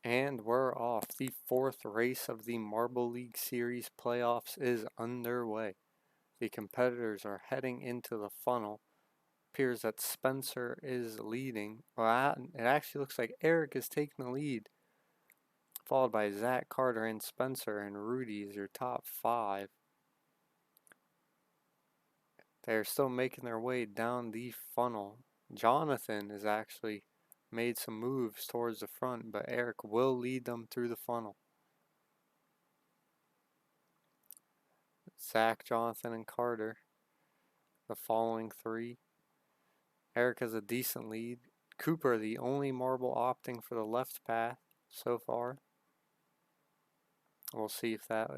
And we're off. The fourth race of the Marble League Series playoffs is underway. The competitors are heading into the funnel. Appears that Spencer is leading. Well, it actually looks like Eric is taking the lead, followed by Zach, Carter, and Spencer, and Rudy is your top five. They're still making their way down the funnel. Jonathan has actually made some moves towards the front, but Eric will lead them through the funnel. Zach, Jonathan, and Carter, the following three. Eric has a decent lead. Cooper, the only marble opting for the left path so far. We'll see if that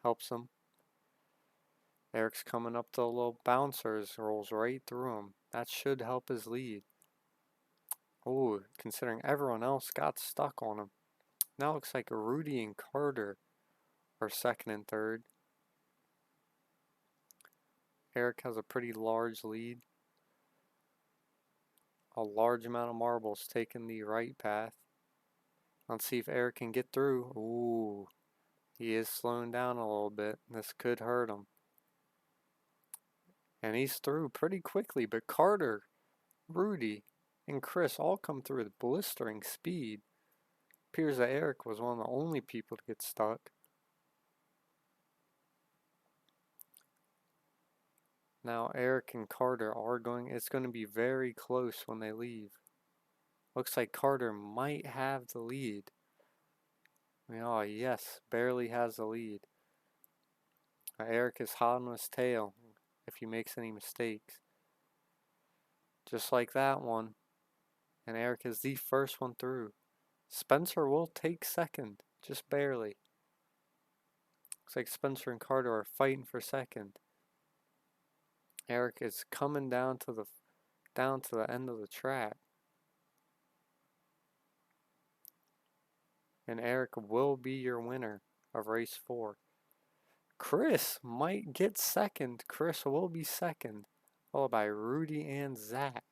helps him. Eric's coming up to the little bouncers, rolls right through him. That should help his lead. Oh, considering everyone else got stuck on him. Now looks like Rudy and Carter are second and third. Eric has a pretty large lead. A large amount of marbles taking the right path. Let's see if Eric can get through. Ooh, he is slowing down a little bit. This could hurt him. And he's through pretty quickly, but Carter, Rudy, and Chris all come through with blistering speed. Appears that Eric was one of the only people to get stuck. Now Eric and Carter are it's going to be very close when they leave. Looks like Carter might have the lead. Oh yes, barely has the lead. Eric is hot on his tail if he makes any mistakes. Just like that one. And Eric is the first one through. Spencer will take second, just barely. Looks like Spencer and Carter are fighting for second. Eric is coming down to the end of the track. And Eric will be your winner of race 4. Chris might get second. Chris will be second, followed by Rudy and Zach.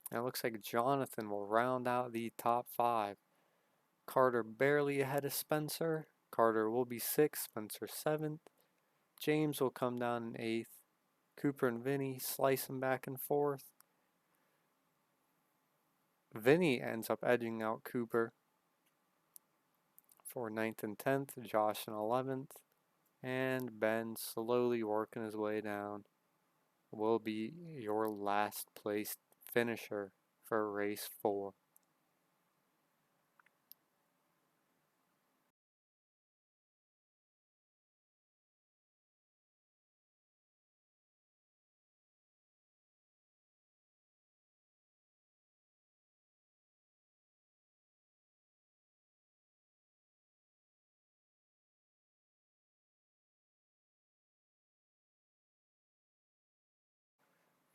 And it looks like Jonathan will round out the top 5. Carter barely ahead of Spencer. Carter will be 6th, Spencer 7th. James will come down in 8th. Cooper and Vinny slicing back and forth. Vinny ends up edging out Cooper for 9th and 10th. Josh in 11th. And Ben slowly working his way down will be your last place finisher for race 4.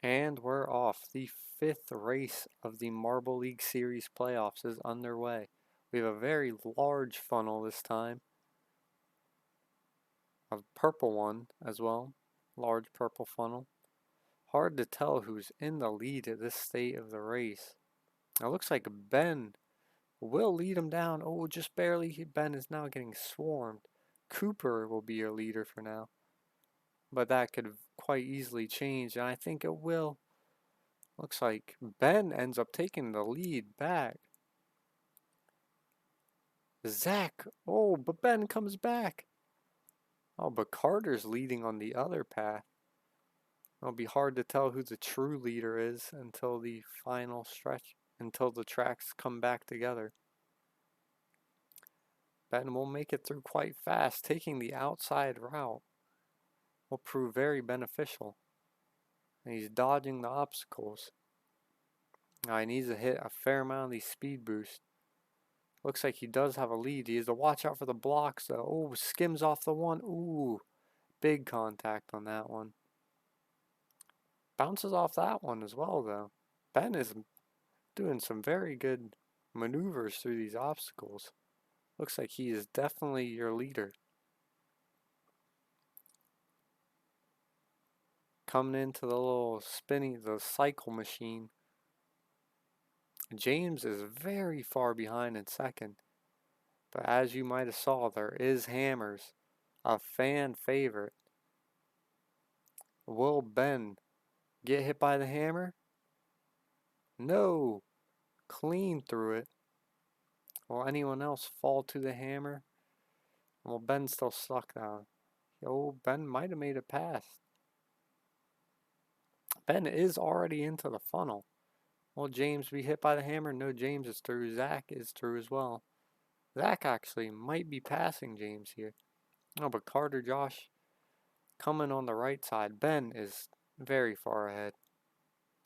And we're off. The 5th race of the Marble League Series playoffs is underway. We have a very large funnel this time. A purple one as well. Large purple funnel. Hard to tell who's in the lead at this state of the race. It looks like Ben will lead him down. Oh, just barely. Ben is now getting swarmed. Cooper will be your leader for now. But that could quite easily change, and I think it will. Looks like Ben ends up taking the lead back. Zach, oh, but Ben comes back. Oh, but Carter's leading on the other path. It'll be hard to tell who the true leader is until the final stretch, until the tracks come back together. Ben will make it through quite fast. Taking the outside route will prove very beneficial. And he's dodging the obstacles. Now he needs to hit a fair amount of these speed boosts. Looks like he does have a lead. He has to watch out for the blocks though. Oh, skims off the one. Ooh, big contact on that one. Bounces off that one as well though. Ben is doing some very good maneuvers through these obstacles. Looks like he is definitely your leader. Coming into the little the cycle machine. James is very far behind in second. But as you might have saw, there is hammers, a fan favorite. Will Ben get hit by the hammer? No, clean through it. Will anyone else fall to the hammer? Well, Ben's still stuck now. Oh, Ben might have made it past. Ben is already into the funnel. Will James be hit by the hammer? No, James is through. Zach is through as well. Zach actually might be passing James here. Oh, but Carter, Josh coming on the right side. Ben is very far ahead.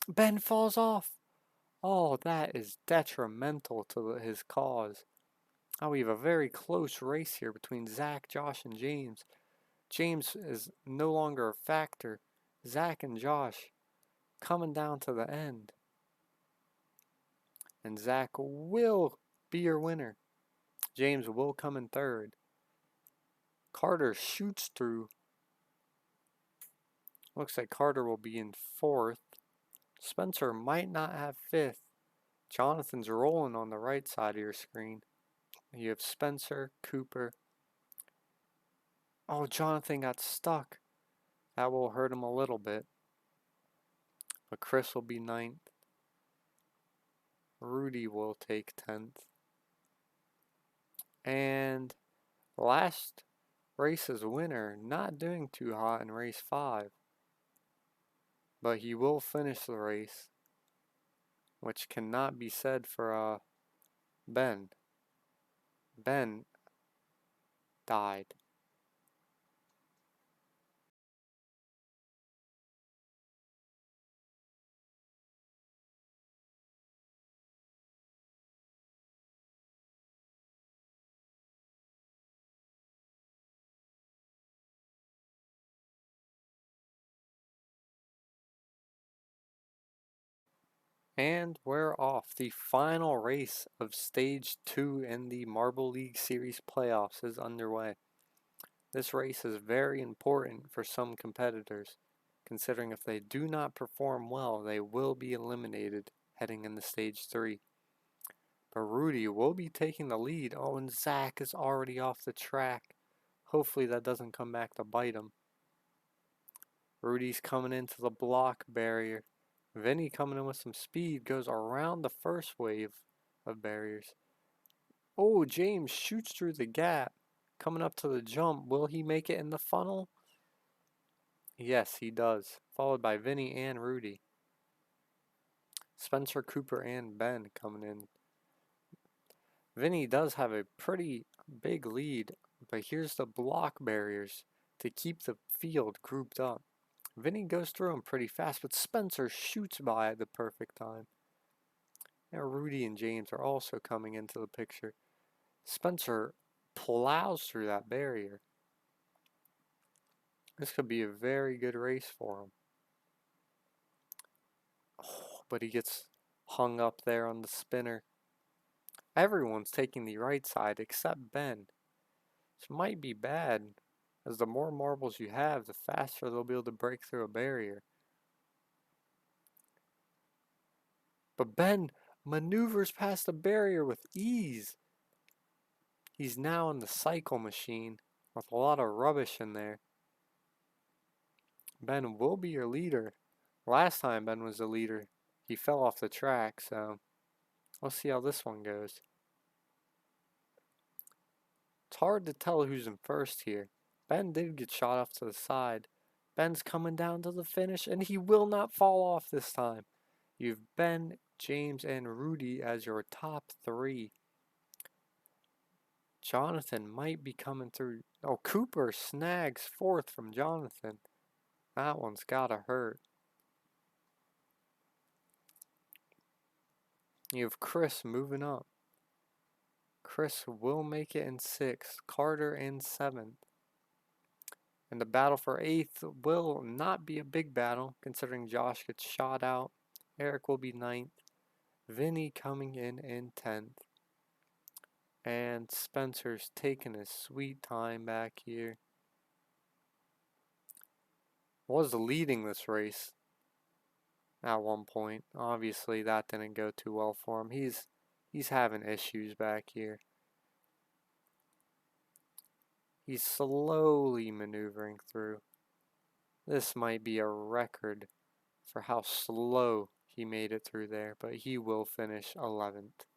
Ben falls off. Oh, that is detrimental to his cause. Oh, we have a very close race here between Zach, Josh, and James. James is no longer a factor. Zach and Josh coming down to the end. And Zach will be your winner. James will come in third. Carter shoots through. Looks like Carter will be in fourth. Spencer might not have fifth. Jonathan's rolling on the right side of your screen. You have Spencer, Cooper. Oh, Jonathan got stuck. That will hurt him a little bit. But Chris will be ninth. Rudy will take 10th. And last race's winner, not doing too hot in race 5. But he will finish the race, which cannot be said for Ben. Ben died. And we're off. The final race of Stage 2 in the Marble League Series playoffs is underway. This race is very important for some competitors, considering if they do not perform well, they will be eliminated heading into Stage 3. But Rudy will be taking the lead. Oh, and Zach is already off the track. Hopefully that doesn't come back to bite him. Rudy's coming into the block barrier. Vinny coming in with some speed, goes around the first wave of barriers. Oh, James shoots through the gap, coming up to the jump. Will he make it in the funnel? Yes, he does, followed by Vinny and Rudy. Spencer, Cooper, and Ben coming in. Vinny does have a pretty big lead, but here's the block barriers to keep the field grouped up. Vinny goes through them pretty fast, but Spencer shoots by at the perfect time. Now Rudy and James are also coming into the picture. Spencer plows through that barrier. This could be a very good race for him. Oh, but he gets hung up there on the spinner. Everyone's taking the right side except Ben. This might be bad, as the more marbles you have, the faster they'll be able to break through a barrier. But Ben maneuvers past the barrier with ease. He's now in the cycle machine with a lot of rubbish in there. Ben will be your leader. Last time Ben was the leader, he fell off the track, so we'll see how this one goes. It's hard to tell who's in first here. Ben did get shot off to the side. Ben's coming down to the finish, and he will not fall off this time. You've Ben, James, and Rudy as your top 3. Jonathan might be coming through. Oh, Cooper snags 4th from Jonathan. That one's gotta hurt. You have Chris moving up. Chris will make it in 6th. Carter in 7th. And the battle for 8th will not be a big battle, considering Josh gets shot out. Eric will be 9th. Vinny coming in 10th. And Spencer's taking his sweet time back here. Was leading this race at one point. Obviously that didn't go too well for him. He's having issues back here. He's slowly maneuvering through. This might be a record for how slow he made it through there, but he will finish 11th.